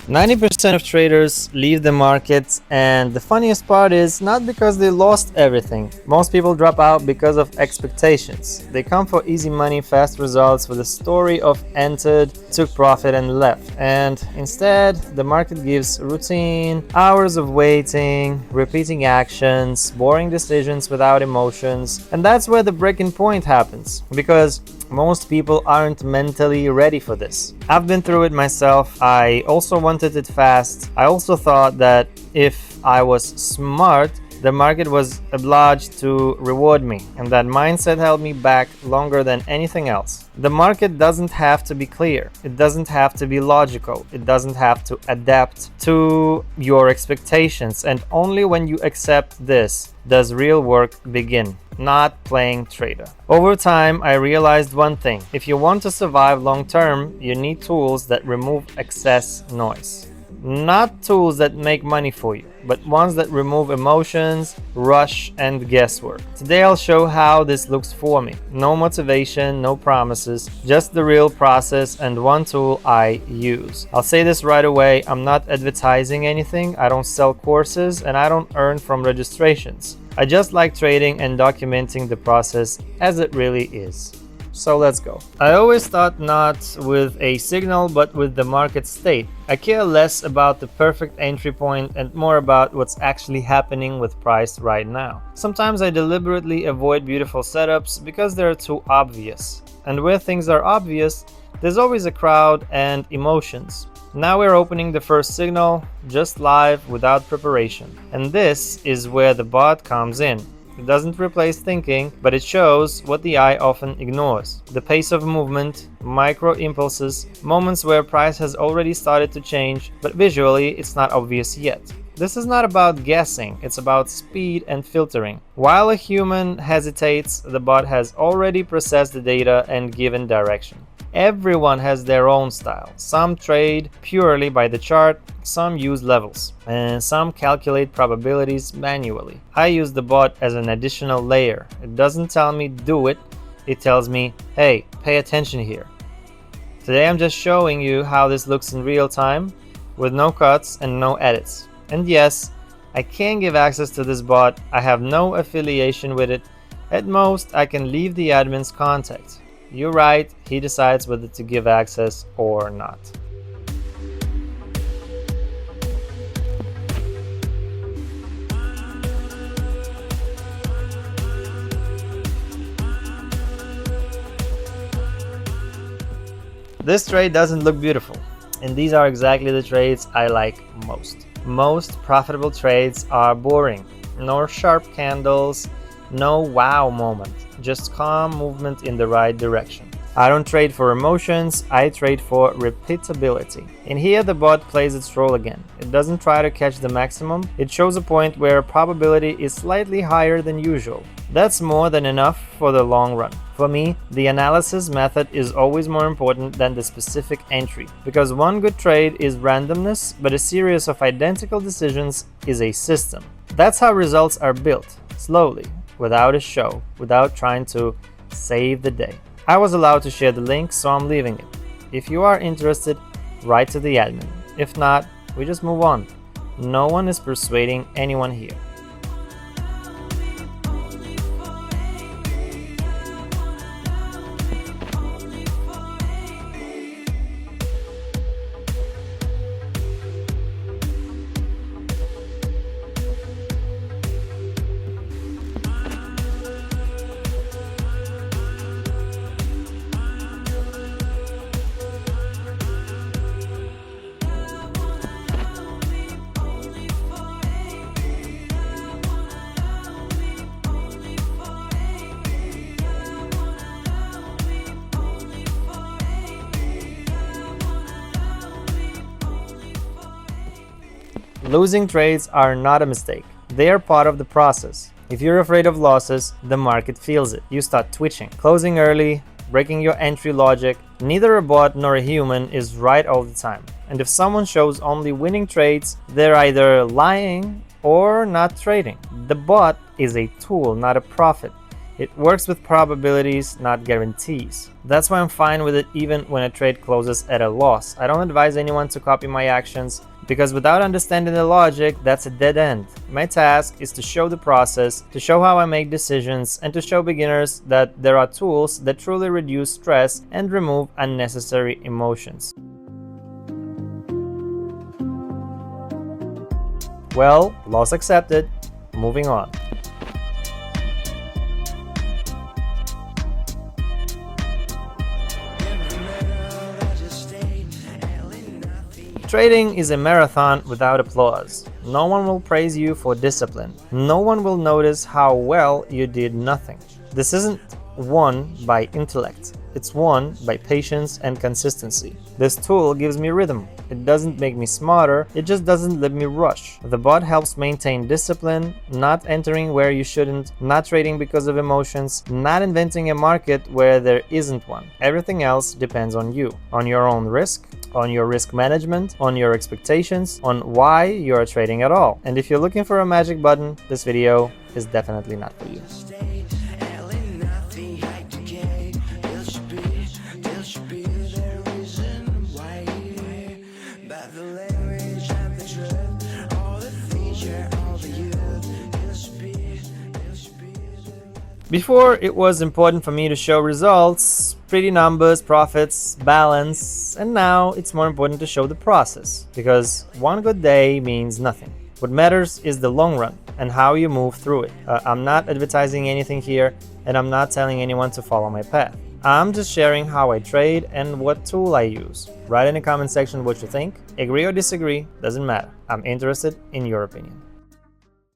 90% of traders leave the market, and the funniest part is not because they lost everything. Most people drop out because of expectations. They come for easy money, fast results with a story of entered, took profit and left. And instead, the market gives routine, hours of waiting, repeating actions, boring decisions without emotions. And that's where the breaking point happens, because most people aren't mentally ready for this. I've been through it myself. I also wanted it fast. I also thought that if I was smart, the market was obliged to reward me, and that mindset held me back longer than anything else. The market doesn't have to be clear. It doesn't have to be logical. It doesn't have to adapt to your expectations. And only when you accept this does real work begin, not playing trader. Over time, I realized one thing. If you want to survive long term, you need tools that remove excess noise. Not tools that make money for you, but ones that remove emotions, rush, and guesswork. Today I'll show how this looks for me. No motivation, no promises, just the real process and one tool I use. I'll say this right away, I'm not advertising anything, I don't sell courses, and I don't earn from registrations. I just like trading and documenting the process as it really is. So let's go. I always thought not with a signal but with the market state. I care less about the perfect entry point and more about what's actually happening with price right now. Sometimes I deliberately avoid beautiful setups because they're too obvious. And where things are obvious, there's always a crowd and emotions. Now we're opening the first signal, just live, without preparation. And this is where the bot comes in. It doesn't replace thinking, but it shows what the eye often ignores. The pace of movement, micro impulses, moments where price has already started to change, but visually it's not obvious yet. This is not about guessing, it's about speed and filtering. While a human hesitates, the bot has already processed the data and given direction. Everyone has their own style. Some trade purely by the chart, some use levels, and some calculate probabilities manually. I use the bot as an additional layer. It doesn't tell me do it, it tells me, hey, pay attention here. Today I'm just showing you how this looks in real time, with no cuts and no edits. And yes, I can give access to this bot. I have no affiliation with it. At most, I can leave the admin's contact. You're right, he decides whether to give access or not. This trade doesn't look beautiful, and these are exactly the trades I like most. Most profitable trades are boring. No sharp candles, no wow moment, just calm movement in the right direction. I don't trade for emotions, I trade for repeatability. And here the bot plays its role again. It doesn't try to catch the maximum, it shows a point where probability is slightly higher than usual. That's more than enough for the long run. For me, the analysis method is always more important than the specific entry, because one good trade is randomness, but a series of identical decisions is a system. That's how results are built, slowly, without a show, without trying to save the day. I was allowed to share the link, so I'm leaving it. If you are interested, write to the admin. If not, we just move on. No one is persuading anyone here. Losing trades are not a mistake. They are part of the process. If you're afraid of losses, the market feels it. You start twitching, closing early, breaking your entry logic. Neither a bot nor a human is right all the time. And if someone shows only winning trades, they're either lying or not trading. The bot is a tool, not a prophet. It works with probabilities, not guarantees. That's why I'm fine with it even when a trade closes at a loss. I don't advise anyone to copy my actions, because without understanding the logic, that's a dead end. My task is to show the process, to show how I make decisions, and to show beginners that there are tools that truly reduce stress and remove unnecessary emotions. Well, loss accepted. Moving on. Trading is a marathon without applause. No one will praise you for discipline. No one will notice how well you did nothing. This isn't won by intellect. It's won by patience and consistency. This tool gives me rhythm. It doesn't make me smarter, it just doesn't let me rush. The bot helps maintain discipline, not entering where you shouldn't, not trading because of emotions, not inventing a market where there isn't one. Everything else depends on you, on your own risk, on your risk management, on your expectations, on why you're trading at all. And if you're looking for a magic button, this video is definitely not for you. Before, it was important for me to show results, pretty numbers, profits, balance, and now it's more important to show the process, because one good day means nothing. What matters is the long run and how you move through it. I'm not advertising anything here, and I'm not telling anyone to follow my path. I'm just sharing how I trade and what tool I use. Write in the comment section what you think. Agree or disagree, doesn't matter. I'm interested in your opinion.